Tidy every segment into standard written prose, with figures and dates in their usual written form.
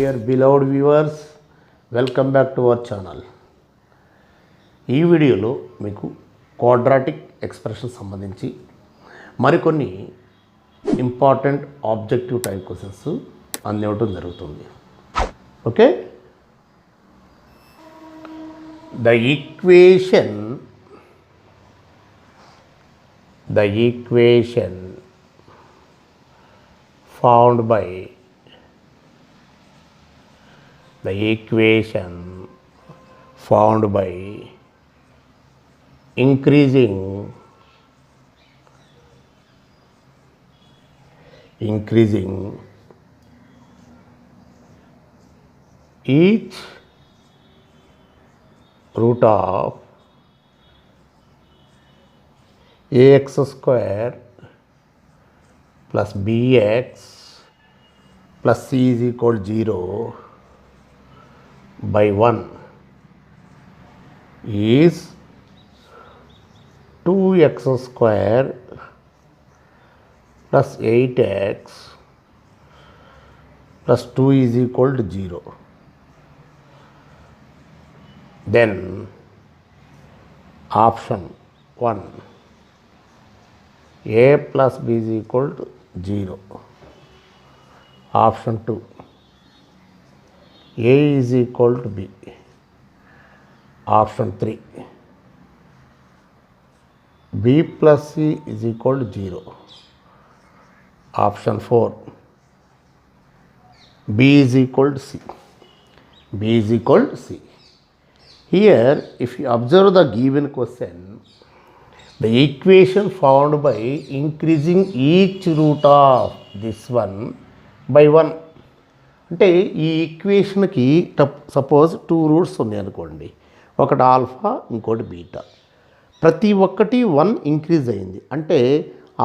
dear beloved viewers, welcome back to our channel. ఈ వీడియోలో మీకు క్వాడ్రాటిక్ ఎక్స్ప్రెషన్ సంబంధించి మరికొన్ని ఇంపార్టెంట్ ఆబ్జెక్టివ్ టైప్ క్వశ్చన్స్ అందివ్వడం జరుగుతుంది. Okay, the equation found by increasing each root of ax square plus bx plus c is equal to 0 by 1 is 2x square plus 8x plus 2 is equal to 0. Then option 1, a plus b is equal to 0. Option 2, a is equal to b. Option 3, b plus c is equal to 0. Option 4, b is equal to c. b is equal to c. Here, if you observe the given question, the equation found by increasing each root of this one by 1. అంటే ఈ ఈక్వేషన్కి suppose 2 roots ఉన్నాయి అనుకోండి, ఒకటి alpha ఇంకోటి beta. ప్రతి ఒక్కటి 1 increase అయింది అంటే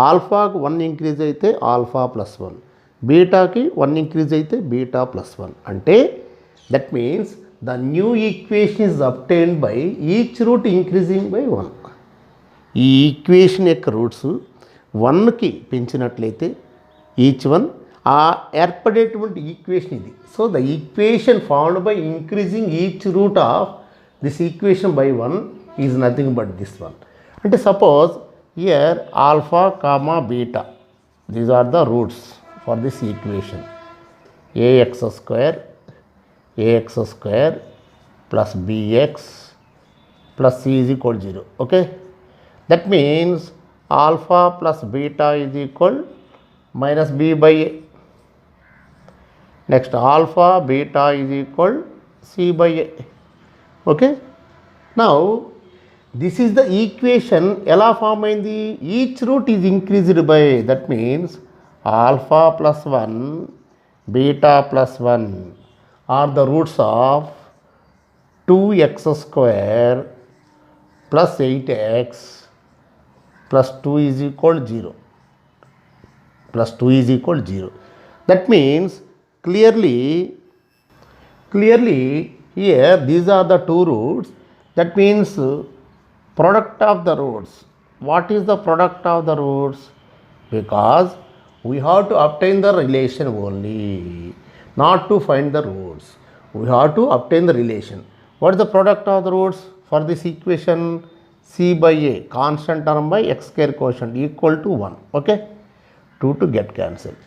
ఆల్ఫాకి 1 ఇంక్రీజ్ అయితే ఆల్ఫా ప్లస్ 1, బీటాకి 1 ఇంక్రీజ్ అయితే బీటా ప్లస్ 1. అంటే that means the new equation is obtained by each root increasing by 1. ఈ ఈక్వేషన్ యొక్క రూట్స్ 1కి పెంచినట్లయితే ఈచ్ వన్ ఆ ఏర్పడేటువంటి ఈక్వేషన్ ఇది. So the equation found by increasing each root of this equation by 1 is nothing but this one. అంటే suppose here alpha comma beta, these are the roots for this equation. ax square plus bx plus c is equal to 0. Okay, that means alpha plus beta is equal minus b by a. Next, alpha beta is equal c by a. Okay, now this is the equation ఎలా form అయింది? Each root is increased by, that means alpha plus 1 beta plus 1 are the roots of 2x square plus 8x plus 2 is equal to 0. Plus 2 is equal to 0. That means clearly here these are the two roots. That means product of the roots. What is the product of the roots? Because we have to obtain the relation only, not to find the roots. We have to obtain the relation. What is the product of the roots for this equation? C by a, constant term by x square quotient equal to 1. Okay, 2 to get cancelled.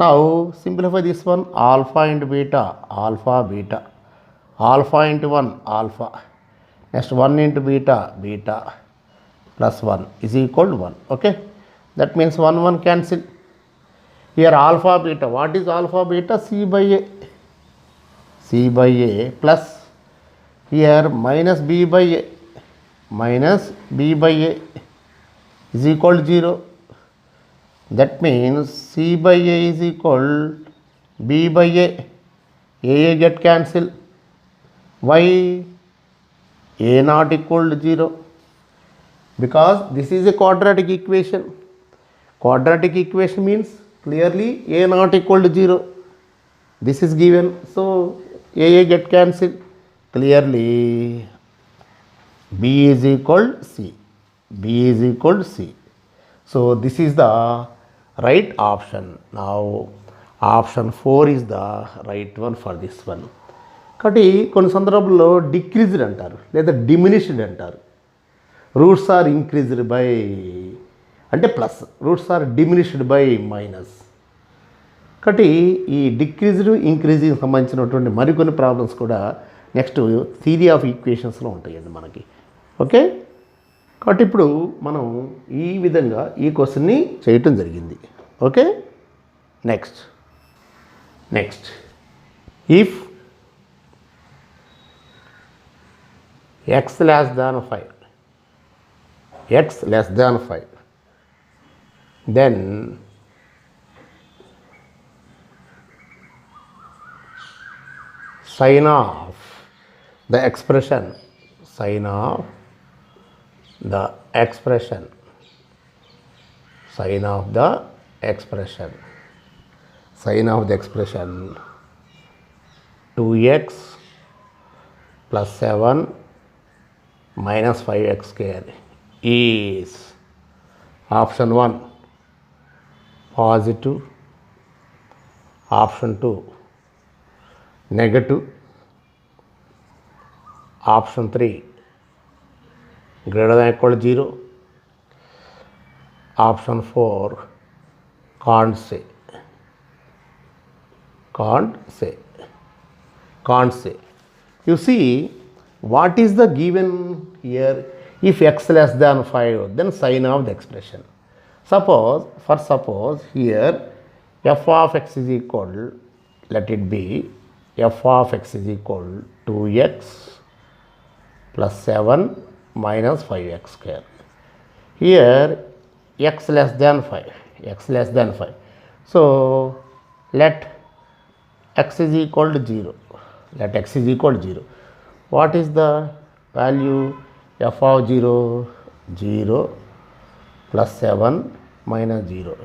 Now simplify this one. Alpha into beta, alpha beta. Alpha into 1, alpha. Next 1 into beta, beta plus 1 is equal to 1. Okay, that means 1 cancel. Here alpha beta, what is alpha beta? C by a plus here minus b by a is equal to 0. That means c by a is equal b by a get cancelled. Why a not equal to 0? Because this is a quadratic equation. Quadratic equation means clearly a not equal to 0. This is given, so a get cancelled. Clearly b is equal to c. B is equal to c. So this is the right option. Now option 4 is the right one for this one. కాబట్టి కొన్ని సందర్భాల్లో decreased అంటారు లేదా diminished అంటారు. Roots are increased by అంటే plus, roots are diminished by minus. కాబట్టి ఈ decreased increasing సంబంధించినటువంటి మరికొన్ని ప్రాబ్లమ్స్ కూడా నెక్స్ట్ థియరీ ఆఫ్ ఈక్వేషన్స్లో ఉంటాయండి మనకి. ఓకే, కాబట్టి ఇప్పుడు మనం ఈ విధంగా ఈ క్వశ్చన్ని చేయటం జరిగింది. Okay, next if x less than 5, then sign of the expression sign of the expression 2x plus 7 minus 5x square is option 1 positive, option 2 negative, option 3 greater than or equal to 0, option 4 can't say. You see, what is the given here? If x less than 5, then sign of the expression. Suppose here f of x is equal, let it be f of x is equal 2x plus 7 minus 5x square. Here x less than 5. So let x is equal to 0. What is the value? F of 0 plus 7 minus 0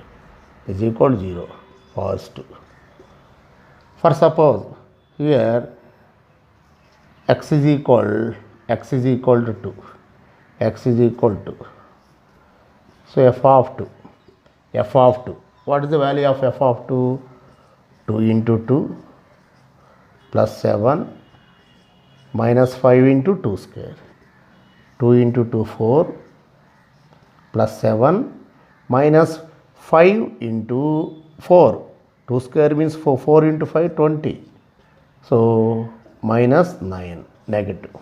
is equal to 0, positive. For suppose here x is equal to 2. So f of 2. What is the value of f of 2? 2 into 2 plus 7 minus 5 into 2 square. 2 into 2 4 plus 7 minus 5 into 4. 2 square means 4 into 5 20. So minus 9 negative.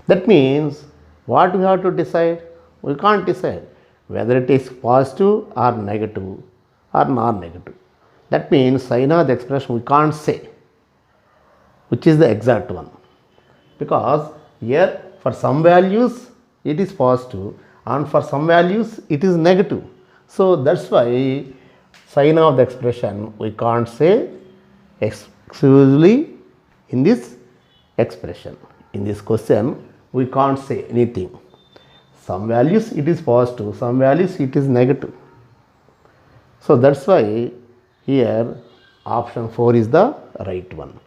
That means what we have to decide? We can't decide whether it is positive or negative or non-negative. That means sign of the expression we can't say which is the exact one, because here for some values it is positive and for some values it is negative. So that's why sign of the expression we can't say exclusively in this expression. In this question we can't say anything. Some values it is positive, some values it is negative. So that's why here option 4 is the right one.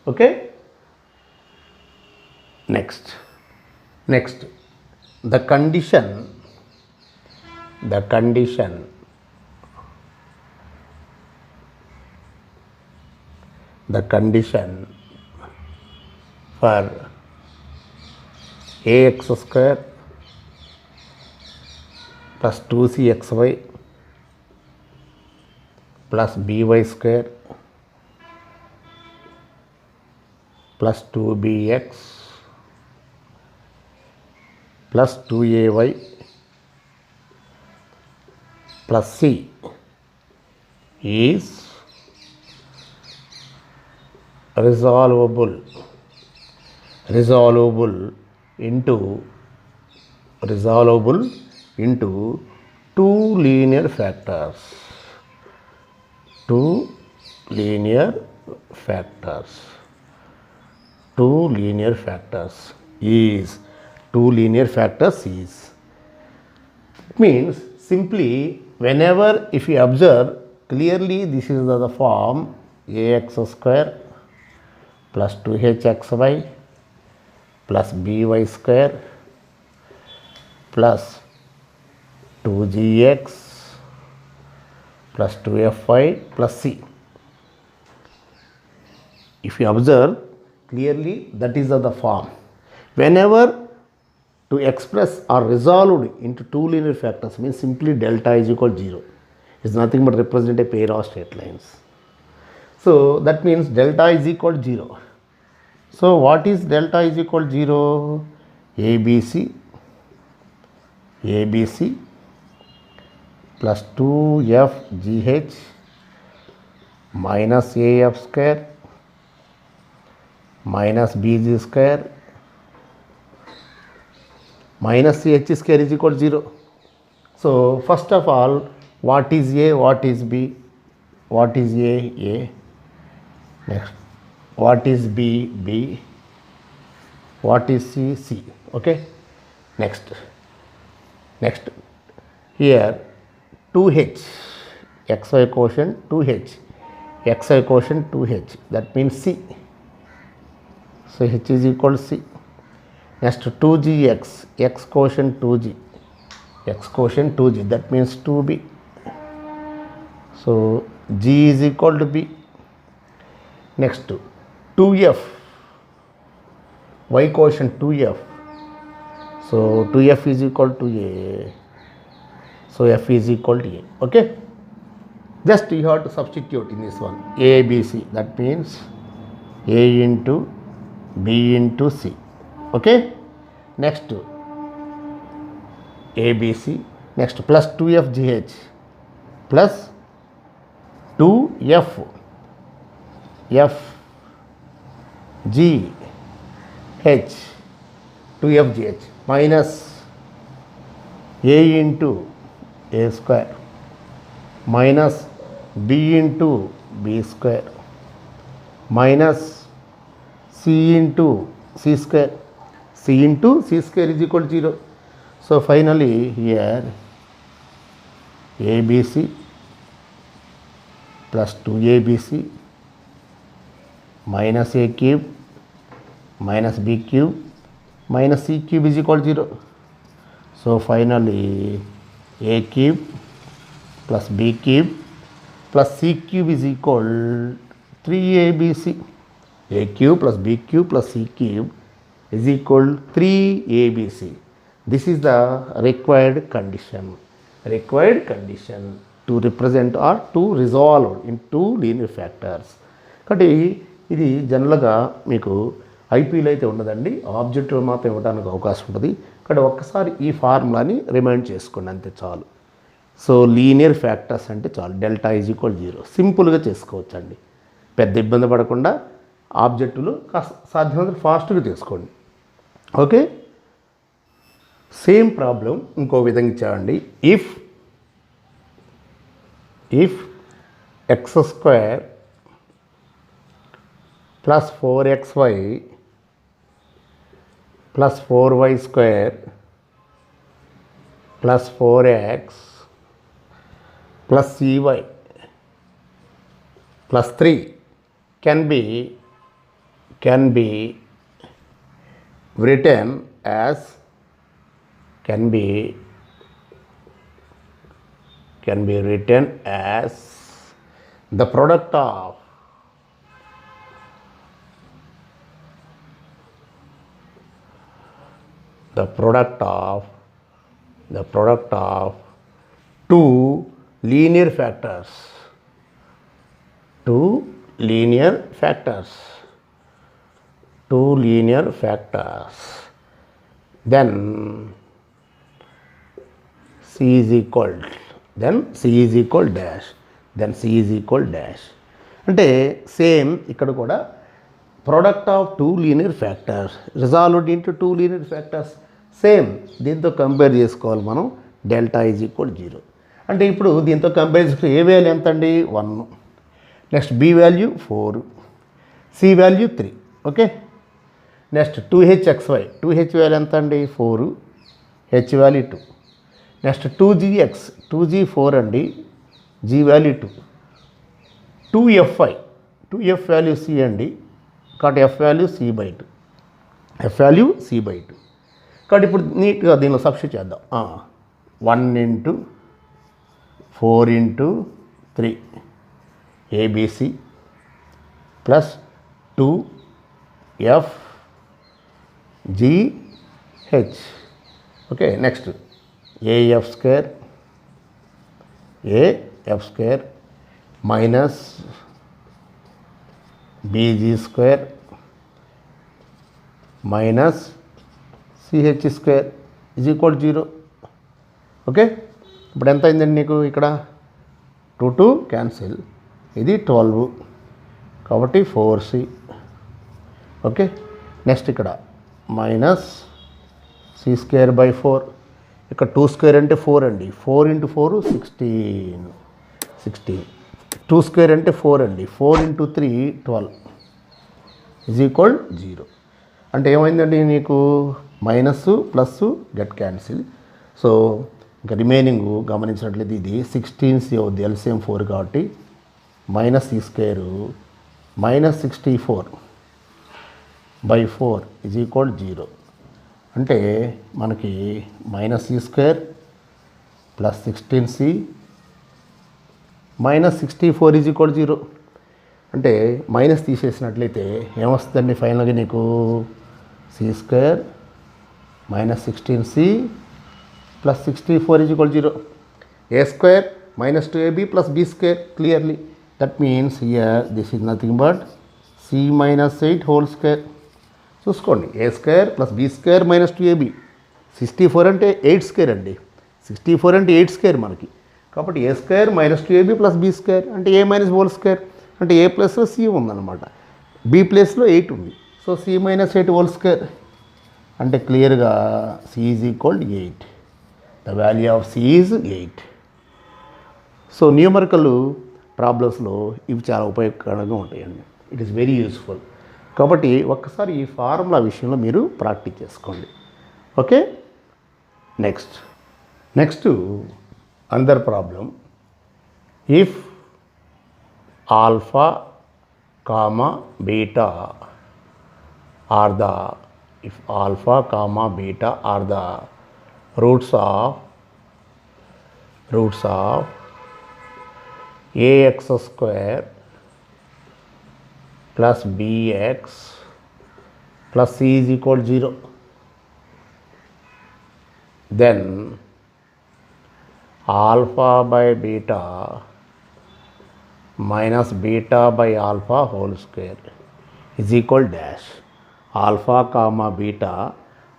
Okay, next the condition for ax square plus 2cxy plus by square plus 2bx plus 2ay plus c is resolvable into two linear factors is it means simply whenever if you observe clearly this is the form ax square plus 2hxy plus by square plus 2gx plus 2fy plus c. If you observe clearly, that is the form. Whenever to express or resolved into two linear factors means simply delta is equal to 0. It's nothing but represent a pair of straight lines. So that means delta is equal to 0. So what is delta is equal to 0? ABC plus 2fgh minus af square minus bg square minus ch square is equal to 0. So first of all, what is A, what is B, what is A, next what is B, B, what is C, C. Okay, next here 2h xy quotient 2h xy quotient 2h, that means C. So h is equal to C. Next 2gx x quotient 2g x quotient 2g, that means 2b. So g is equal to b. Next 2f y quotient 2f, so 2f is equal to a, so f is equal to a. Okay, just you have to substitute in this one a b c, that means a into b into c. Okay, next ABC, next plus 2fgh plus 2f f g h 2fgh minus a into a square minus b into b square minus c into c square. C into c square is equal to 0. So finally here ABC plus 2ABC minus a cube minus b cube minus c cube is equal to 0. So finally a cube plus b cube plus c cube is equal 3abc. A cube plus b cube plus c cube is equal to 3abc. This is the required condition to represent or to resolve into linear factors. కాబట్టి ఇది జనరల్గా మీకు ఐపీలో అయితే ఉండదండి, objective మాత్రం ఇవ్వడానికి అవకాశం ఉంటుంది. ఇక్కడ ఒక్కసారి ఈ ఫార్ములాని రిమైండ్ చేసుకోండి, అంతే చాలు. సో లీనియర్ ఫ్యాక్టర్స్ అంటే చాలు, డెల్టా ఈజ్ ఈక్వల్ 0. సింపుల్గా చేసుకోవచ్చు అండి, పెద్ద ఇబ్బంది పడకుండా ఆబ్జెక్టులు సాధ్యమైనంత ఫాస్ట్గా తీసుకోండి. ఓకే, సేమ్ ప్రాబ్లం ఇంకో విధంగా ఇచ్చామండి. If X square plus 4xy plus 4y square plus 4x plus cy plus 3 can be written as the product of two linear factors. Two linear factors. Then C is equal dash. అంటే same ఇక్కడ కూడా product of two linear factors resolved into two linear factors. Same దీంతో compare చేసుకోవాలి మనం. Delta is equal 0 అంటే ఇప్పుడు దీంతో compare చేసుకుంటే ఏ వాల్యూ ఎంత అండి 1, next B value 4, C value 3. Okay, next 2hxy 2h value ఎంత అండి 4, H value 2. Next 2gx 2g 4 అండి, g value 2. 2fy 2f value c అండి, కాబట్టి f వాల్యూ c/2. కాబట్టి ఇప్పుడు నీట్గా దీనిలో సబ్స్టిట్యూట్ చేద్దాం. 1 into 4 into 3 ABC plus 2 FGH. Okay, next AF square minus BG square minus CH square is equal 0. Okay, ఇప్పుడు ఎంత అయిందండి నీకు ఇక్కడ 2 క్యాన్సిల్, ఇది 12 కాబట్టి 4C. ఓకే, నెక్స్ట్ ఇక్కడ మైనస్ C స్క్వేర్ బై 4, ఇక్కడ 2 స్క్వేర్ అంటే 4 అండి, 4 ఇంటూ 4 16, 2 స్క్వేర్ అంటే 4 అండి, 4 ఇంటూ 3 12 ఈజ్ ఈక్వల్ 0. అంటే ఏమైందండి నీకు minus plus get cancel. So ఇంకా రిమైనింగ్ గమనించినట్లయితే ఇది 16C అవుద్ది, ఎల్సిఎం 4 కాబట్టి minus C square minus 64/4 is equal 0. అంటే మనకి minus C square plus 16C minus 64 is equal 0. అంటే మైనస్ తీసేసినట్లయితే ఏమొస్తుందండి ఫైనల్గా నీకు C square minus 16C plus 64 is equal 0. A square minus 2AB plus B square clearly. That means here this is nothing but C minus 8 whole square. చూసుకోండి, A square plus B square minus 2AB, 64 అంటే 8 square అండి, 64 అంటే 8 square మనకి. కాబట్టి A square minus 2AB plus B square అంటే A minus whole square, అంటే A ప్లస్లో C ఉందన్నమాట, B ప్లస్లో 8 ఉంది. So C minus 8 whole square అంటే క్లియర్గా C is equal 8. The value of C is 8. So numerical ప్రాబ్లమ్స్లో ఇవి చాలా ఉపయోగకరంగా ఉంటాయండి. It is very useful. కాబట్టి ఒక్కసారి ఈ ఫార్ములా విషయంలో మీరు ప్రాక్టీస్ చేసుకోండి. Okay, next another problem. If alpha comma beta are the roots of AX square plus BX plus C is equal 0, then alpha by beta minus beta by alpha whole square is equal dash. Alpha comma beta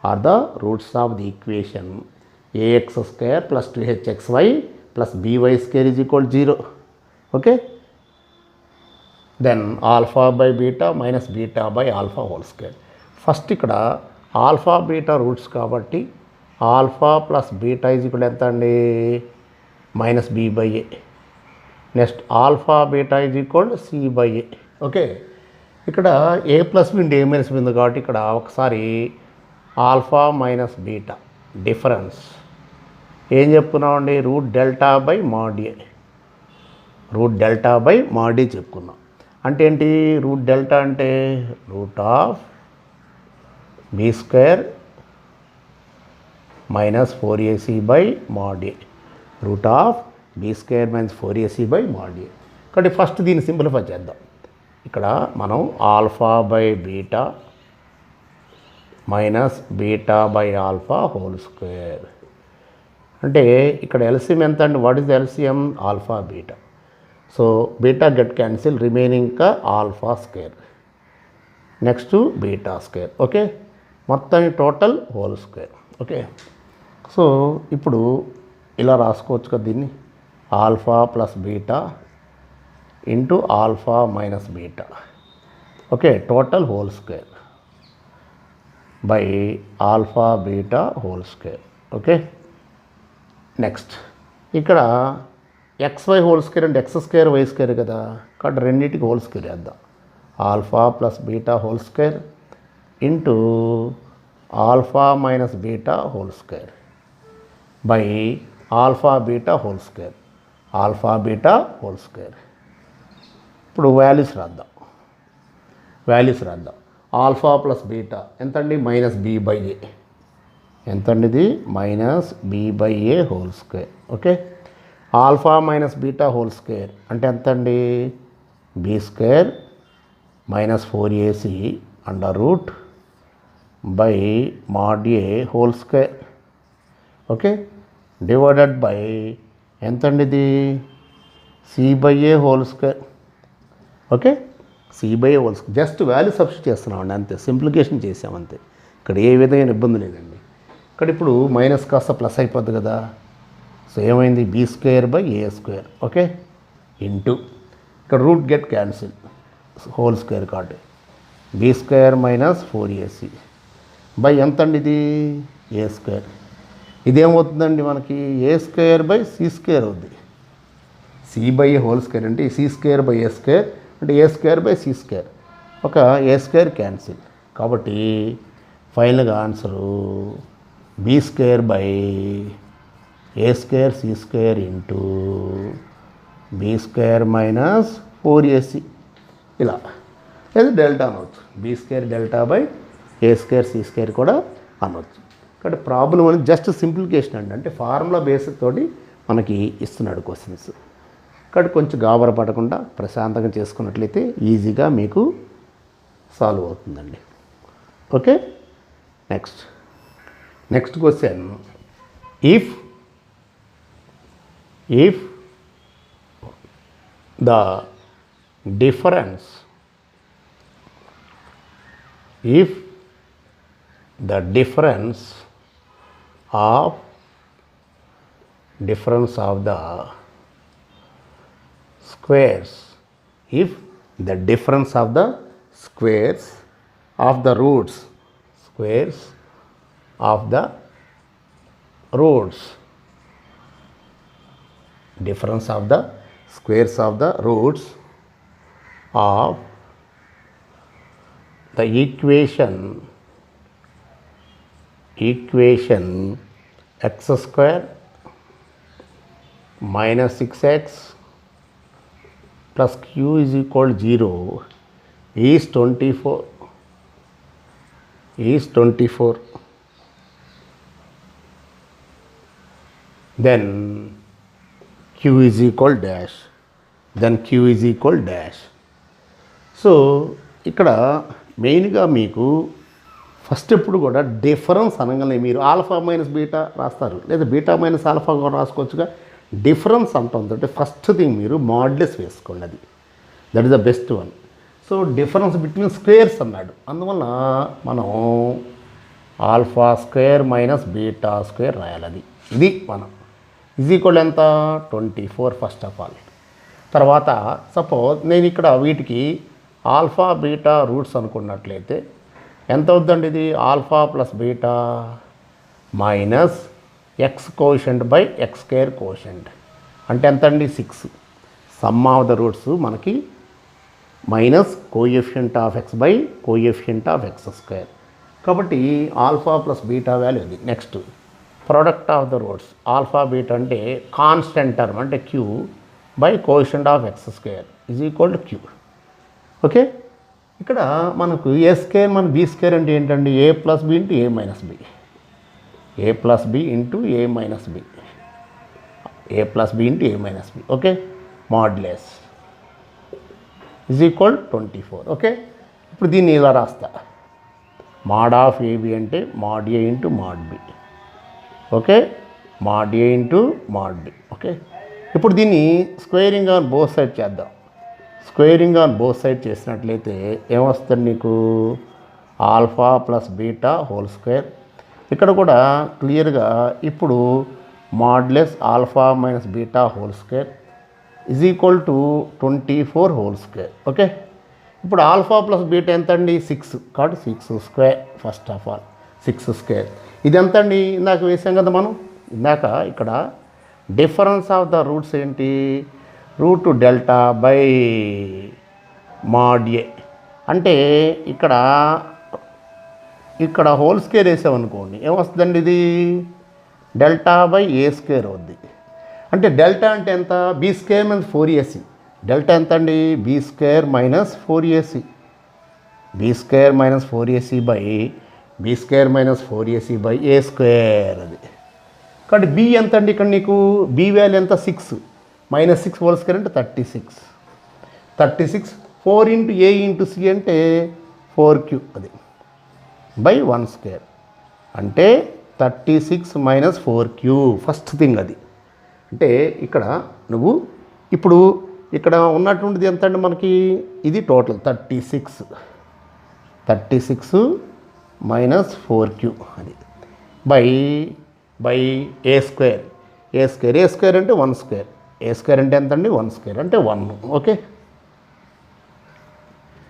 are the roots of the equation AX square plus 2HXY plus BY square is equal 0. Okay, then alpha by beta minus beta by alpha whole square. First ఇక్కడ alpha beta roots కాబట్టి alpha plus beta is equal ఎంత అండి, minus B by A. Next alpha beta is equal C by A. Okay, ఇక్కడ A plus B into A minus B ఉంది కాబట్టి ఇక్కడ ఒకసారి alpha minus beta difference ఏం చెప్పుకున్నామండి, root delta by mod A, root delta by mod A చెప్పుకున్నాం. అంటే ఏంటి, రూట్ డెల్టా అంటే root of B square minus 4AC by mod A, root of B square minus 4AC by mod A. కాబట్టి first దీన్ని simplify చేద్దాం. ఇక్కడ మనం alpha by beta minus beta by alpha whole square అంటే ఇక్కడ LCM ఎంత అండి, what is the LCM, alpha beta. So beta get cancel, remaining ఇంకా alpha square next beta square. Okay, మొత్తం total whole square. Okay, so ఇప్పుడు ఇలా రాసుకోవచ్చు కదా దీన్ని, alpha plus beta into alpha minus beta. Okay, total whole square by alpha beta whole square. Okay, next ఇక్కడ XY whole square అంటే X square Y square కదా, కాబట్టి రెండింటికి హోల్ స్క్వేర్ వేద్దాం. Alpha plus beta whole square into alpha minus beta whole square by alpha beta whole square, alpha beta whole square. ఇప్పుడు values రాద్దాం. Alpha plus beta ఎంత అండి, minus B by A ఎంత అండి ఇది minus B by A whole square. Okay, alpha minus beta whole square అంటే ఎంత అండి B square minus 4ac under root by mod A whole square. Okay, divided by ఎంత అండి ఇది C by A whole square. Okay, C by A whole square just value substitute చేస్తున్నామండి, అంతే, సింప్లికేషన్ చేసామంతే. ఇక్కడ ఏ విధమైన ఇబ్బంది లేదండి. ఇక్కడ ఇప్పుడు మైనస్ కాస్త ప్లస్ అయిపోద్ది కదా, సో ఏమైంది B square by A square. Okay, into ఇక్కడ root get cancel whole square కార్డు B square minus 4ac by ఎంత అండి ఇది ఏ స్క్వేర్. ఇదేమవుతుందండి మనకి A square by C square అవుద్ది. C by A whole square అంటే C square by A square అంటే A square by C square, ఒక ఏ స్క్వేర్ క్యాన్సిల్. కాబట్టి ఫైనల్గా answer B square by A square C square into B square minus 4ac ఇలా, లేదా delta అనవచ్చు. B square delta by A square C square కూడా అనవచ్చు. కాబట్టి ప్రాబ్లం అనేది జస్ట్ సింప్లికేషన్ అండి, అంటే ఫార్ములా బేసిక్ తోటి మనకి ఇస్తున్నాడు క్వశ్చన్స్. కాబట్టి కొంచెం గాబర పడకుండా ప్రశాంతంగా చేసుకున్నట్లయితే ఈజీగా మీకు సాల్వ్ అవుతుందండి. Okay, next question, if the difference of the squares, if the difference of the squares of the roots difference of the squares of the roots of the equation x square minus 6x plus q is equal to 0 is 24. Then q is equal dash. So ఇక్కడ మెయిన్గా మీకు first ఎప్పుడు కూడా difference అనగానే మీరు alpha minus beta రాస్తారు, లేదా beta minus alpha కూడా రాసుకోవచ్చుగా. డిఫరెన్స్ అంటుందంటే ఫస్ట్ థింగ్ మీరు మాడ్యులస్ వేసుకోండి, అది that is the best one. So difference between squares అన్నాడు, అందువల్ల మనం alpha square minus beta square రాయాలి. ఇది మనం ఈజ్ ఈక్వల్ ఎంత 24 ఫస్ట్ ఆఫ్ ఆల్. తర్వాత సపోజ్ నేను ఇక్కడ వీటికి ఆల్ఫా బీటా రూట్స్ అనుకున్నట్లయితే ఎంత అవుద్దండి ఇది alpha plus beta minus X coefficient by X square coefficient అంటే ఎంత అండి 6. సమ్ ఆఫ్ ద రూట్స్ మనకి minus coefficient of X by coefficient of X square. కాబట్టి ఆల్ఫా ప్లస్ బీటా వాల్యూ ఇది. Next product of the roots alpha beta అంటే constant term అంటే Q by coefficient of X square is equal to Q. Okay, ఇక్కడ మనకు A square మన B square అంటే ఏంటండి ఏ plus B into A minus B, A plus B into A minus B, A plus B into A minus B. Okay, modulus is equal 24. Okay, ఇప్పుడు దీన్ని ఇలా రాస్తా, mod of AB అంటే mod A into mod B. Okay, mod A into mod B. Okay, ఇప్పుడు దీన్ని squaring on both side చేద్దాం. Squaring on both side చేసినట్లయితే ఏమొస్తుంది నీకు alpha plus beta whole square. ఇక్కడ కూడా క్లియర్గా ఇప్పుడు modulus alpha minus beta whole square is equal to 24 whole square. Okay, ఇప్పుడు ఆల్ఫా ప్లస్ బీటా ఎంత అండి 6, కాబట్టి 6 square first of all 6 square. ఇది ఎంత అండి ఇందాక వేసాం కదా మనం, ఇందాక ఇక్కడ డిఫరెన్స్ ఆఫ్ ద రూట్స్ ఏంటి రూట్ డెల్టా బై మాడ్ ఏ అంటే ఇక్కడ హోల్ స్క్వేర్ వేసామనుకోండి ఏమొస్తుందండి ఇది డెల్టా బై ఏ స్క్వేర్ అవుద్ది. అంటే డెల్టా అంటే ఎంత be square minus 4ac. Delta ఎంత అండి B square minus 4ac, B square minus 4ac by B square minus 4ac by A square అది. కాబట్టి బి ఎంత అండి ఇక్కడ నీకు బి వాల్యూ ఎంత 6 మైనస్ 6 హోల్ స్క్వేర్ అంటే 36 4 ఇంటూ ఏ ఇంటూ సి అంటే 4q అది బై 1 స్క్వేర్ అంటే 36 మైనస్ 4q ఫస్ట్ థింగ్ అది. అంటే ఇక్కడ నువ్వు ఇప్పుడు ఇక్కడ ఉన్నటువంటిది ఎంత అండి మనకి ఇది టోటల్ 36 మైనస్ 4q అది బై ఏ స్క్వేర్ అంటే 1 స్క్వేర్ ఏ స్క్వేర్ అంటే ఎంత అండి 1 స్క్వేర్ అంటే 1 okay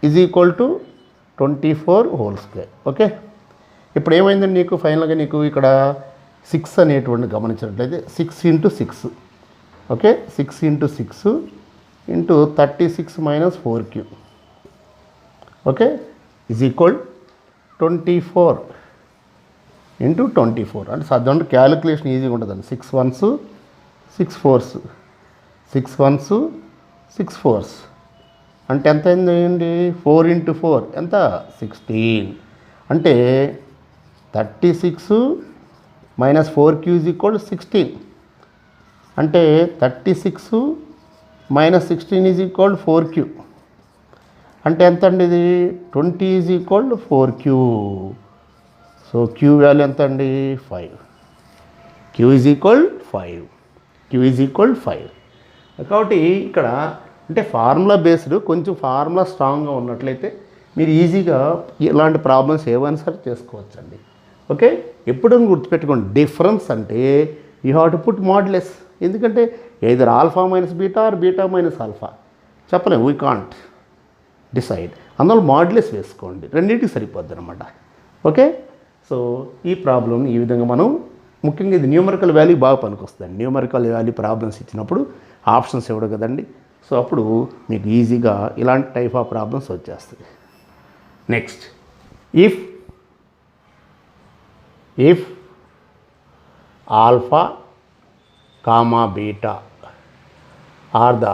is equal to 24 whole square okay. ఇప్పుడు ఏమైందండి నీకు ఫైనల్గా నీకు ఇక్కడ 6 అనేటువంటి గమనించినట్లయితే 6 into 6 okay 6 into 6 into 36 minus 4q okay is equal 24 into 24 అంటే సాధారణ క్యాలిక్యులేషన్ ఈజీగా ఉంటుందండి. 6 1s 6 4s 6 1s 6 4s అంటే ఎంత అయింది 4 ఇంటూ 4 ఎంత 16 అంటే 36 మైనస్ 4q ఈజ్ ఈక్వల్ 16 అంటే 36 మైనస్ 16 ఈజ్ ఈక్వల్ 4q అంటే ఎంత అండి ఇది 20 is equal 4q. So q value ఎంత అండి 5 q ఈజ్ ఈక్వల్ 5 కాబట్టి ఇక్కడ అంటే ఫార్ములా బేస్డ్ కొంచెం ఫార్ములా స్ట్రాంగ్గా ఉన్నట్లయితే మీరు ఈజీగా ఇలాంటి ప్రాబ్లమ్స్ ఏమైనా సరే చేసుకోవచ్చండి ఓకే. ఎప్పుడు గుర్తుపెట్టుకోండి డిఫరెన్స్ అంటే you have to put modulus ఎందుకంటే either alpha minus beta or beta minus alpha చెప్పలేము వీ కాంట్ డిసైడ్ అందులో మాడ్యులస్ వేసుకోండి రెండింటికి సరిపోద్ది అనమాట ఓకే. సో ఈ ప్రాబ్లమ్ని ఈ విధంగా మనం ముఖ్యంగా ఇది న్యూమరికల్ వాల్యూ బాగా పనికొస్తుందండి. న్యూమరికల్ వాల్యూ ప్రాబ్లమ్స్ ఇచ్చినప్పుడు ఆప్షన్స్ ఇవ్వడు కదండి సో అప్పుడు మీకు ఈజీగా ఇలాంటి టైప్ ఆఫ్ ప్రాబ్లమ్స్ వచ్చేస్తాయి. Next if alpha comma beta are the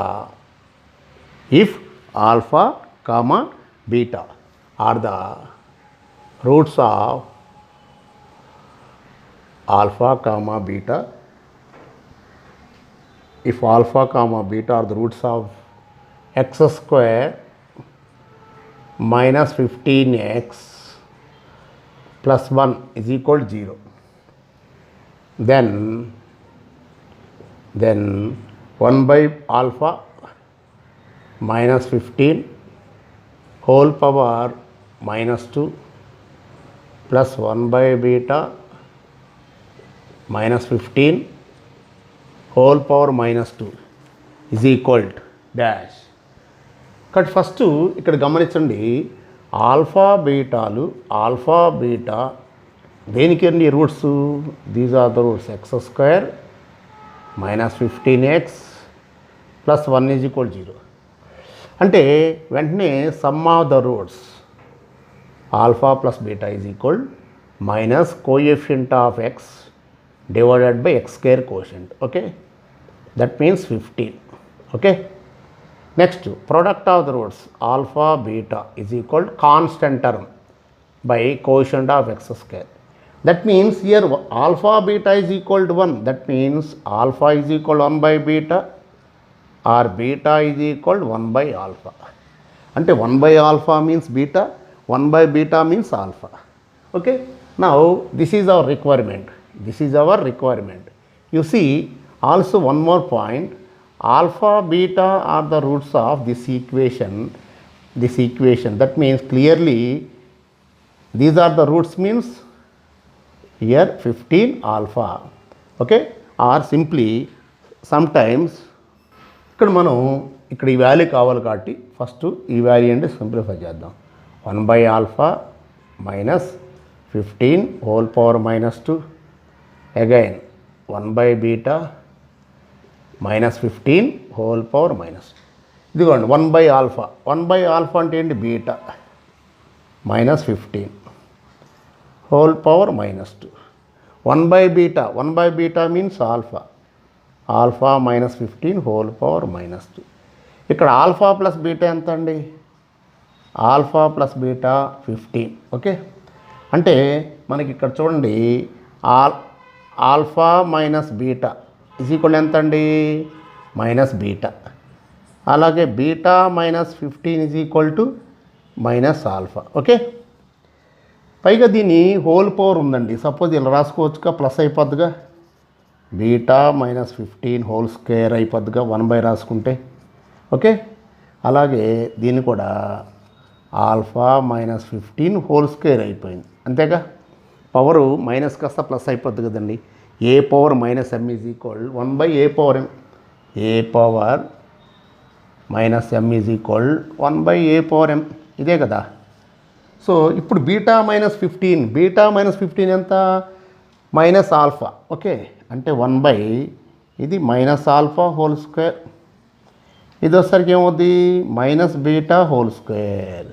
roots of alpha comma beta, if alpha comma beta are the roots of x square minus 15x plus 1 is equal to 0, then 1 by alpha minus 15 whole power minus 2 plus 1 by beta minus 15 whole power minus 2 is equal to dash. ఇక్కడ first ఇక్కడ గమనించండి alpha beta దేనికి అండి roots these are the roots x square minus 15x plus 1 is equal 0 అంటే వెంటనే sum of the roots alpha plus beta is equal minus coefficient of x divided by x square quotient okay that means 15 okay. Next product of the roots alpha beta is equal to constant term by quotient of x square that means here alpha beta is equal to 1 that means alpha is equal to 1 by beta or beta is equal to 1 by alpha ante 1 by alpha means beta 1 by beta means alpha okay. Now this is our requirement. You see also one more point alpha beta are the roots of this equation that means clearly these are the roots means here 15 alpha okay or simply sometimes ఇక్కడ మనం ఇక్కడ ఈ value కావాలి కాబట్టి first ఈ value అంటే simplify చేద్దాం 1 by alpha minus 15 whole power minus 2 again 1 by beta minus 15 whole power minus ఇదిగోండి 1 by alpha అంటే ఏంటి beta minus 15 whole power minus 2 1 by beta means alpha minus 15 whole power minus 2 ఇక్కడ alpha plus beta ఎంత అండి alpha plus beta 15 okay అంటే మనకి ఇక్కడ చూడండి alpha minus beta is equal ఎంత అండి మైనస్ బీటా. అలాగే beta minus 15 is equal to minus alpha. Okay, పైగా దీని హోల్ పవర్ ఉందండి. సపోజ్ ఇలా రాసుకోవచ్చుగా, ప్లస్ అయిపోద్దిగా, బీటా మైనస్ 15 హోల్ స్క్వేర్ అయిపోద్దిగా 1/, రాసుకుంటే. ఓకే, అలాగే దీన్ని కూడా ఆల్ఫా మైనస్ 15 హోల్ స్క్వేర్ అయిపోయింది, అంతేగా. పవరు మైనస్ కాస్త ప్లస్ అయిపోద్ది కదండి. A power minus M is equal 1/a power M. A power minus M is equal 1/a power M, ఇదే కదా. సో ఇప్పుడు బీటా మైనస్ 15 ఎంత మైనస్ ఆల్ఫా. ఓకే, అంటే 1/, ఇది మైనస్ ఆల్ఫా హోల్ స్క్వేర్, ఇది వచ్చేసరికి ఏమవుద్ది minus beta whole square.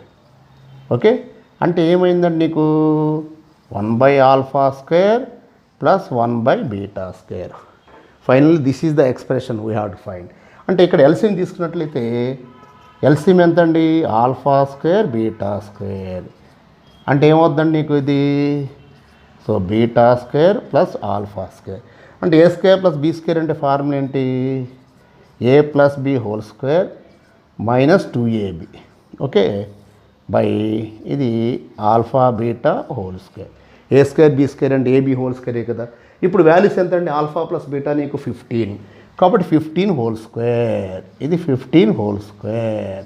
Okay, అంటే ఏమైందండి నీకు 1/, alpha square plus 1/, beta square. Finally this is the expression we have to find. అంటే ఇక్కడ ఎల్సిఎం తీసుకున్నట్లయితే ఎల్సిఎం ఎంత అండి ఆల్ఫా స్క్వేర్ బీటా స్క్వేర్, అంటే ఏమవుద్దండి నీకు ఇది. So beta square plus alpha square, అంటే A square plus B square అంటే ఫార్ములా ఏంటి, A plus B whole square minus 2ab. Okay, by ఇది alpha beta whole square. A square B square అంటే AB whole స్క్వేరే కదా. ఇప్పుడు values ఎంత అండి ఆల్ఫా ప్లస్ బీటా నీకు 15, కాబట్టి 15 హోల్ స్క్వేర్, ఇది 15 whole square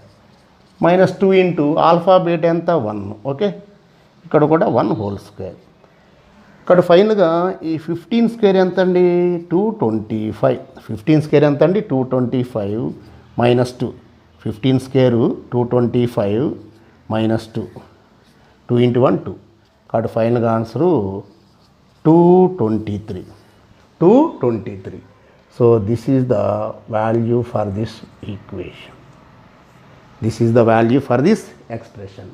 minus 2 into alpha beta ఎంత 1. ఓకే, ఇక్కడ కూడా 1 హోల్ స్క్వేర్. ఇక్కడ ఫైనల్గా ఈ 15 స్క్వేర్ ఎంత అండి 225. 15 స్క్వేర్ ఎంత అండి 225 మైనస్ 2. 15 స్క్వేరు 225 మైనస్ 2, 2 ఇంటూ 1 2, కాబట్టి ఫైనల్గా answer 223. So this is the value for this equation, this is the value for this expression.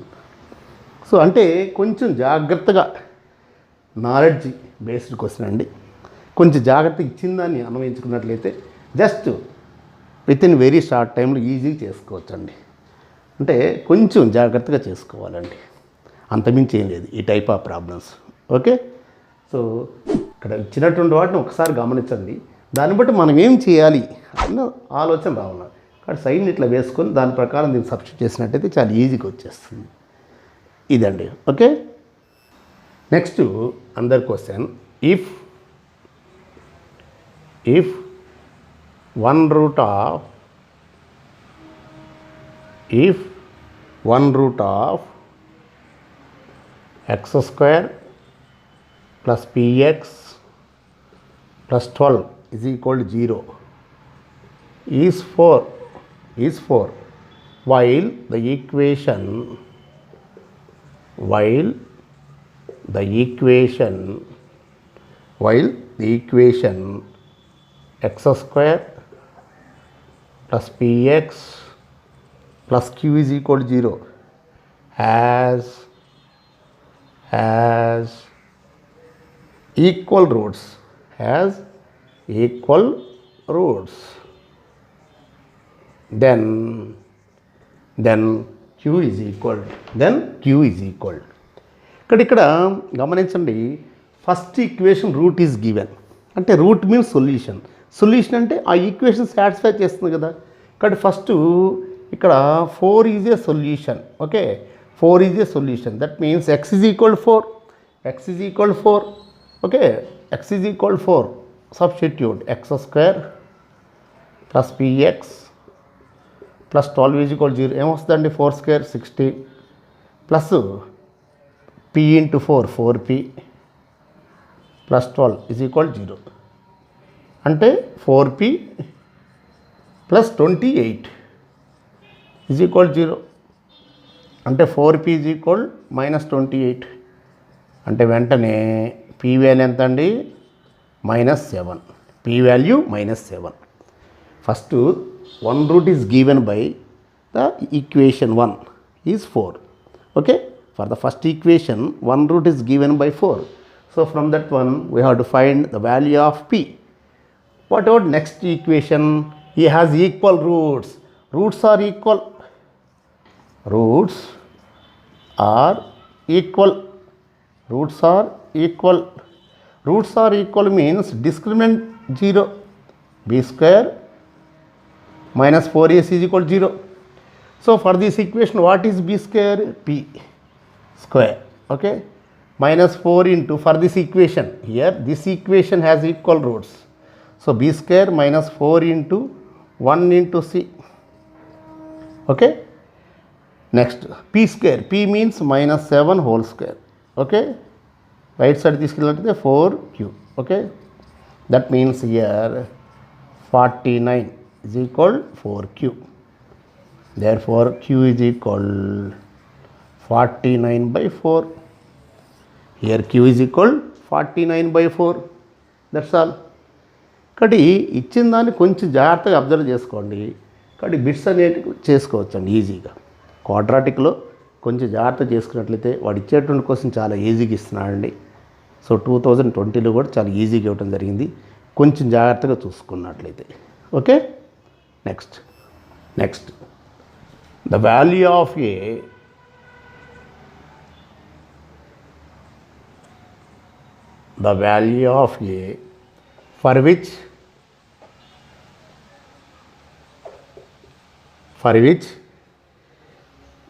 So అంటే కొంచెం జాగ్రత్తగా నాలెడ్జ్ బేస్డ్ క్వశ్చన్ అండి. కొంచెం జాగ్రత్త ఇచ్చిన దాన్ని అన్వయించుకున్నట్లయితే just with in very short టైంలో ఈజీగా చేసుకోవచ్చండి. అంటే కొంచెం జాగ్రత్తగా చేసుకోవాలండి, అంతమించి ఏం లేదు ఈ type of problems. Okay, so ఇక్కడ ఇచ్చినటువంటి వాటిని ఒకసారి గమనించండి, దాన్ని బట్టి మనం ఏం చేయాలి అన్న ఆలోచన రావాలి. కాబట్టి సైన్ ఇట్లా వేసుకొని దాని ప్రకారం దీన్ని సబ్స్టిట్యూట్ చేసినట్టయితే చాలా ఈజీగా వచ్చేస్తుంది. ఇదండి. ఓకే, నెక్స్ట్ అందర్ question, if 1 root of x square plus px plus 12 is equal to 0 is 4, while the equation x square plus px plus q is equal to 0 has equal roots, then q is equal. ఇక్కడ గమనించండి, first equation root is given, అంటే root means solution అంటే ఆ equation satisfy చేస్తుంది కదా. కాబట్టి first ఇక్కడ 4 is a solution. Okay, 4 is a solution, that means x is equal 4. Okay, x is equal 4, substitute x square plus px plus 12 is equal 0. ఏమొస్తుందండి 4 square 16 plus p into 4p plus 12 is equal 0, అంటే 4p plus 28 is equal 0, అంటే 4p is equal minus 28, అంటే వెంటనే p value ఎంత అండి -7. p value -7. First 1 root is given by the equation 1 is 4. Okay, for the first equation 1 root is given by 4. So from that one we have to find the value of p. What about next equation? He has equal roots. Roots are equal. roots are equal. Roots are equal means discriminant 0. B square minus 4ac is equal to 0. So for this equation, what is b square? P square. Okay. Minus 4 into, for this equation, here this equation has equal roots. So b square minus 4 into 1 into c. Okay. Next, p square. P means minus 7 whole square. Okay. Right side this is 4q. Okay. That means here 49 is equal 4q. Therefore, q is equal 49 by 4. Here q is equal 49 by 4. That's all. కాబట్టి ఇచ్చిన దాన్ని కొంచెం జాగ్రత్తగా observe చేసుకోండి. కాబట్టి bits అనేవి చేసుకోవచ్చండి ఈజీగా. క్వాడ్రాటిక్లో కొంచెం జాగ్రత్త చేసుకున్నట్లయితే వాడు ఇచ్చేటువంటి క్వశ్చన్ చాలా ఈజీగా ఇస్తున్నాడండి. సో 2020లో కూడా చాలా ఈజీగా ఇవ్వడం జరిగింది, కొంచెం జాగ్రత్తగా చూసుకున్నట్లయితే. Okay. Next the value of A for which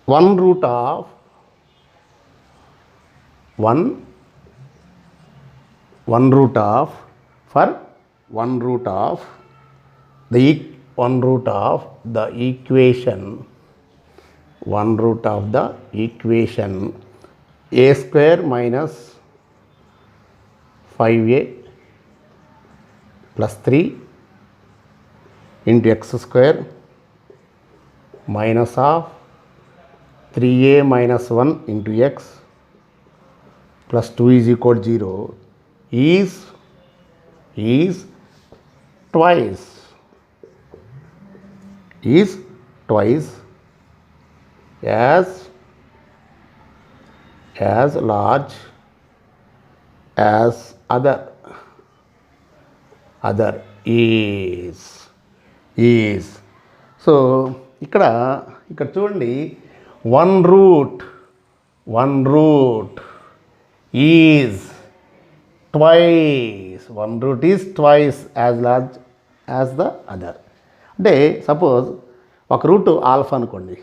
1 root of the equation a square minus 5a plus 3 into x square minus of 3a minus 1 into x plus 2 is equal to 0 is twice as large as other is. So ఇక్కడ చూడండి, one root is twice. One root is twice as large as the other. అంటే suppose ఒక route alpha అనుకోండి,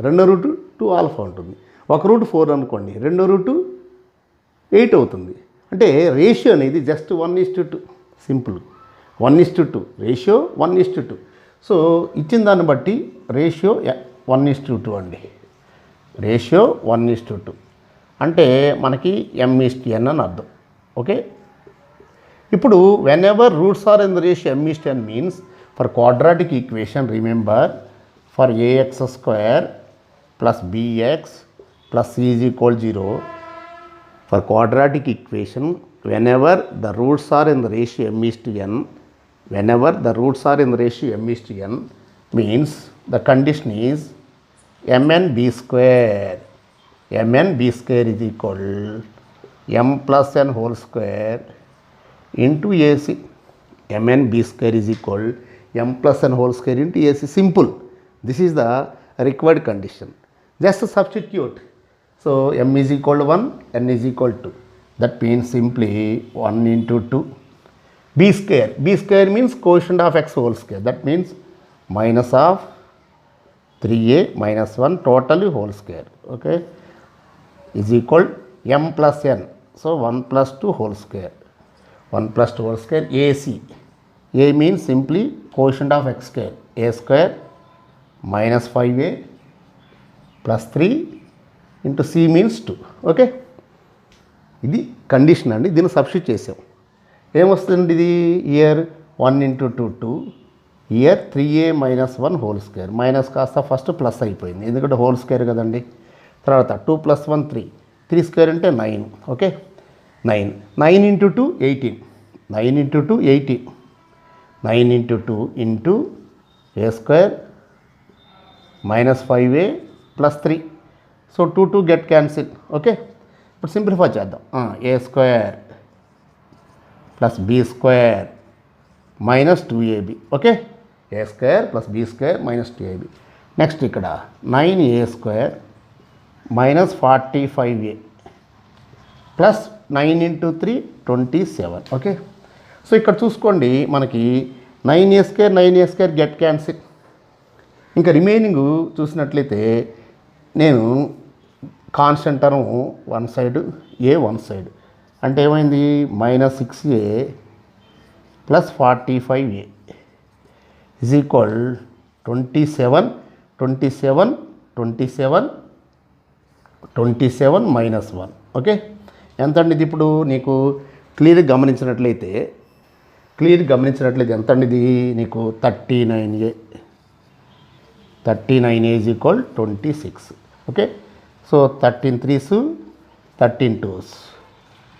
రెండో route 2 alpha ఉంటుంది. ఒక route 4 అనుకోండి, రెండో రూటు 8 అవుతుంది. అంటే రేషియో అనేది జస్ట్ 1:2. సింపుల్. 1:2 రేషియో 1:2. సో ఇచ్చిన దాన్ని బట్టి రేషియో 1:2 అండి. రేషియో 1:2 అంటే మనకి m:n అని అర్థం. ఓకే. ఇప్పుడు whenever roots are in the ratio m:n means for quadratic equation remember for ax square plus bx plus c is equal 0. For quadratic equation, whenever the roots are in the ratio m:n, means the condition is mn b square. mn b square is equal m plus n whole square into ac. mn b square is equal m plus n whole square into ac. Simple. This is the required condition. Just substitute. So m is equal to 1, n is equal to 2. That means simply 1 into 2. B square means quotient of x whole square. That means minus of 3a minus 1 total whole square. Okay. Is equal m plus n. So 1 plus 2 whole square. 1 plus 2 whole square. AC. A means simply quotient of x square. A square minus 5a plus 3 into c means 2. Okay. ఇది condition అండి. దీన్ని substitute చేసాం. ఏమొస్తుంది ఇది? Year 1 into 2 2, year 3a minus 1 whole square. Minus కాస్త first plus అయిపోయింది, ఎందుకంటే whole square కదండి. తర్వాత 2 plus 1 3, 3 స్క్వేర్ అంటే 9. Okay. 9 into 2 18. 9 into 2 18. 9 into 2 into a square minus 5a plus 3. So 2 get cancel. Okay. ఇప్పుడు సింప్లిఫై చేద్దాం. A square plus B square minus 2ab. Okay. A square plus B square minus 2ab. Next ఇక్కడ 9a square minus 45a plus 9 into 3 27. Okay, so ఇక్కడ చూసుకోండి మనకి 9a² get cancel. ఇంకా remaining చూసినట్లయితే నేను constant term one side ఏ one side అంటే ఏమైంది -6a plus 45a is equal 27 minus 1. Okay, ఎంత అండి ఇది? ఇప్పుడు నీకు క్లియర్గా గమనించినట్లయితే ఎంత అండి ఇది నీకు 39a is equal 26. Okay, so 13 3s 13 2s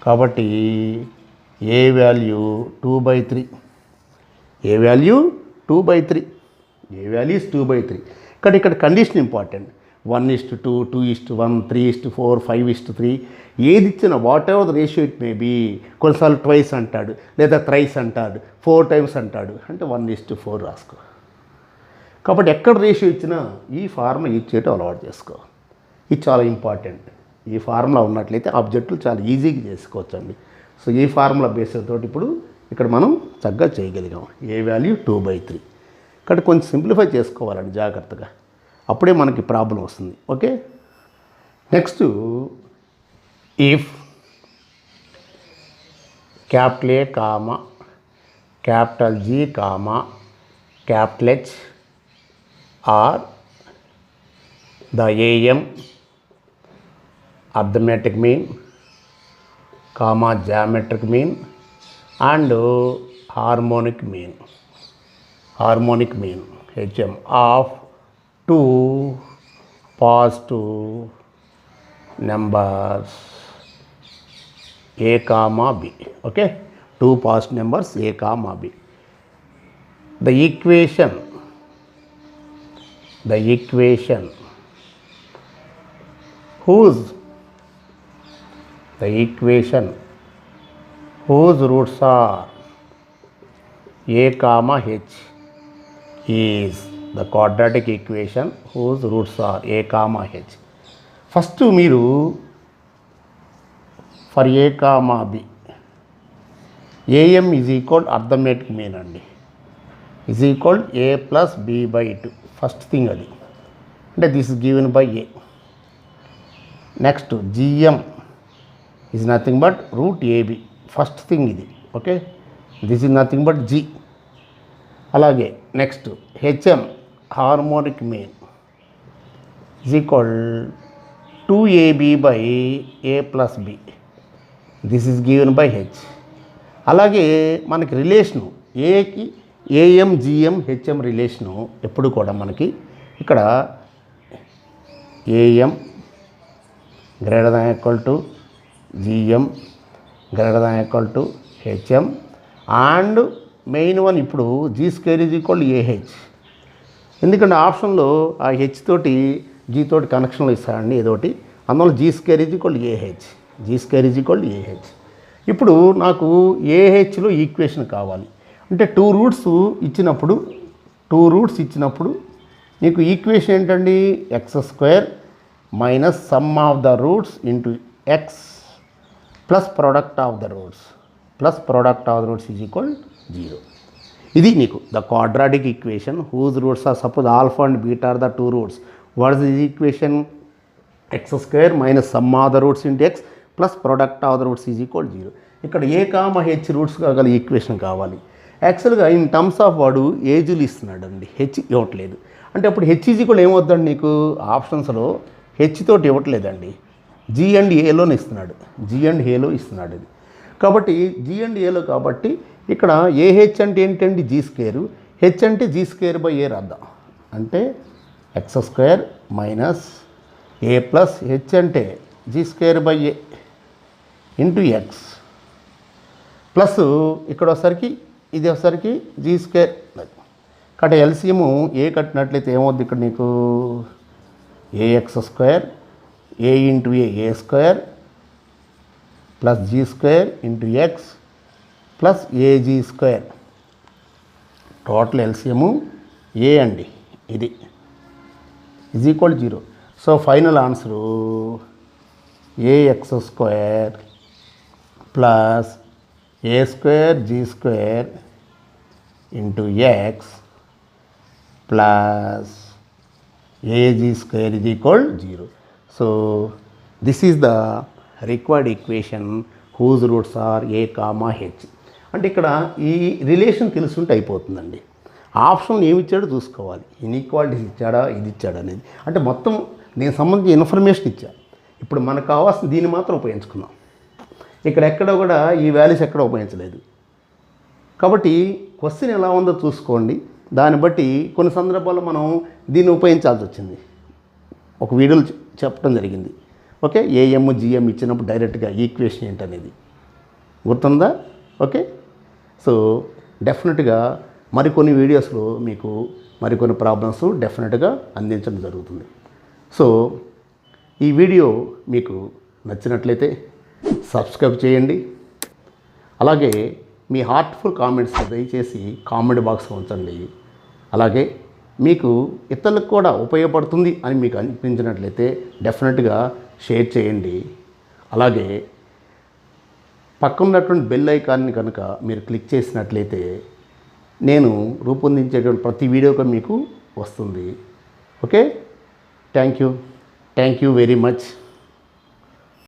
కాబట్టి A value 2/3, A value 2/3, A value is 2/3. కానీ ఇక్కడ కండిషన్ ఇంపార్టెంట్. 1:2, 2:1, 3:4, 5:3 ఏది ఇచ్చినా whatever the ratio it may be. కొన్నిసార్లు ట్వైస్ అంటాడు, లేదా థ్రైస్ అంటాడు, 4 times అంటాడు, అంటే 1:4 రాసుకో. కాబట్టి ఎక్కడ రేషియో ఇచ్చినా ఈ ఫార్ములా యూజ్ చేయడం అలవాటు చేసుకో. ఇది చాలా ఇంపార్టెంట్. ఈ ఫార్ములా ఉన్నట్లయితే ఆబ్జెక్టులు చాలా ఈజీగా చేసుకోవచ్చండి. సో ఈ ఫార్ములా బేస్ తోటి ఇప్పుడు ఇక్కడ మనం చక్కగా చేయగలిగాం. ఏ వాల్యూ 2/3. ఇక్కడ కొంచెం సింప్లిఫై చేసుకోవాలండి జాగ్రత్తగా, అప్పుడే మనకి ప్రాబ్లం వస్తుంది. Okay, next if capital A comma capital G comma capital H are the AM arithmetic mean comma geometric mean and harmonic mean HM of 2 positive numbers A, B. Okay, 2 positive numbers A, B. The equation whose roots are A, H is the quadratic equation whose roots are A, H. First మీరు for A, B AM is equal arithmetic mean అండి is equal A plus B by 2. First thing అది అంటే this is given by A. Next GM is nothing but root AB. First thing ఇది. Okay, this is nothing but G. అలాగే next HM harmonic mean is equal 2AB by A plus B. This is given by H. అలాగే మనకి relation ఏకి AM GM HM relation ఎప్పుడు కూడా మనకి ఇక్కడ AM greater than equal to GM greater than equal to HM and main one ఇప్పుడు G² is equal to AH. ఎందుకంటే ఆప్షన్లో ఆ హెచ్ తోటి జీ తోటి కనెక్షన్లో ఇస్తాడండి ఏదోటి, అందువల్ల G² is equal to AH. G² is equal to AH. ఇప్పుడు నాకు ఏహెచ్లో ఈక్వేషన్ కావాలి అంటే 2 రూట్స్ ఇచ్చినప్పుడు నీకు ఈక్వేషన్ ఏంటండి x² minus sum of the roots into X plus product of the roots is equal 0. ఇది నీకు the quadratic equation whose roots are suppose alpha and beta are the 2 roots. What is this equation? x² minus sum of the roots into X plus product of the roots is equal 0. ఇక్కడ A comma H roots కాగల equation కావాలి. యాక్చువల్గా in terms of వాడు ఏజులు ఇస్తున్నాడు అండి, H ఇవ్వట్లేదు. అంటే అప్పుడు హెచ్ ఈజ్ ఈక్వల్ ఏమవుద్దండి నీకు ఆప్షన్స్లో హెచ్ తోటి ఇవ్వట్లేదండి, జీ అండ్ ఏలోనే ఇస్తున్నాడు, ఇది. కాబట్టి జీ అండ్ ఏలో కాబట్టి ఇక్కడ ఏహెచ్ అంటే ఏంటండి G², హెచ్ అంటే G² by A రాద్దాం. అంటే x² minus A plus H అంటే G² by A into X plus ఇక్కడ ఒకసారికి ఇది ఒకసారికి G². కాబట్టి ఎల్సిఎం ఏ కట్టినట్లయితే ఏమవుద్ది ఇక్కడ నీకు AX² A into A² plus G² into X plus AG². Total LCM ఏ అండి ఇది is equal 0. So final answer AX² plus A square G square into X plus AG square is equal 0. So this is the required equation whose roots are a comma h. అంటే ఇక్కడ ఈ relation తెలుసుంటే అయిపోతుందండి. Option ఏమి ఇచ్చాడో చూసుకోవాలి. Inequalities ఇచ్చాడా, ఇది ఇచ్చాడా అనేది. అంటే మొత్తం దీనికి సంబంధించి ఇన్ఫర్మేషన్ ఇచ్చా. ఇప్పుడు మనకు కావాల్సిన దీన్ని మాత్రం ఉపయోగించుకున్నాం. ఇక్కడ ఎక్కడ కూడా ఈ వాల్యూస్ ఎక్కడ ఉపయోగించలేదు. కాబట్టి క్వశ్చన్ ఎలా ఉందో చూసుకోండి. దాన్ని బట్టి కొన్ని సందర్భాల్లో మనం దీన్ని ఉపయోగించాల్సి వచ్చింది. ఒక వీడియోలో చెప్పడం జరిగింది. ఓకే, ఏఎం జిఎం ఇచ్చినప్పుడు డైరెక్ట్గా ఈక్వేషన్ ఏంటనేది గుర్తుందా? ఓకే, సో డెఫినెట్గా మరికొన్ని వీడియోస్లో మీకు మరికొన్ని ప్రాబ్లమ్స్ డెఫినెట్గా అందించడం జరుగుతుంది. సో ఈ వీడియో మీకు నచ్చినట్లయితే సబ్స్క్రైబ్ చేయండి. అలాగే మీ హార్ట్ఫుల్ కామెంట్స్ దయచేసి కామెంట్ బాక్స్లో ఉంచండి. అలాగే మీకు ఇతరులకు కూడా ఉపయోగపడుతుంది అని మీకు అనిపించినట్లయితే డెఫినెట్గా షేర్ చేయండి. అలాగే పక్కన ఉన్నటువంటి బెల్ ఐకాన్ని కనుక మీరు క్లిక్ చేసినట్లయితే నేను రూపొందించేటువంటి ప్రతి వీడియోకి మీకు వస్తుంది. Okay, thank you very much.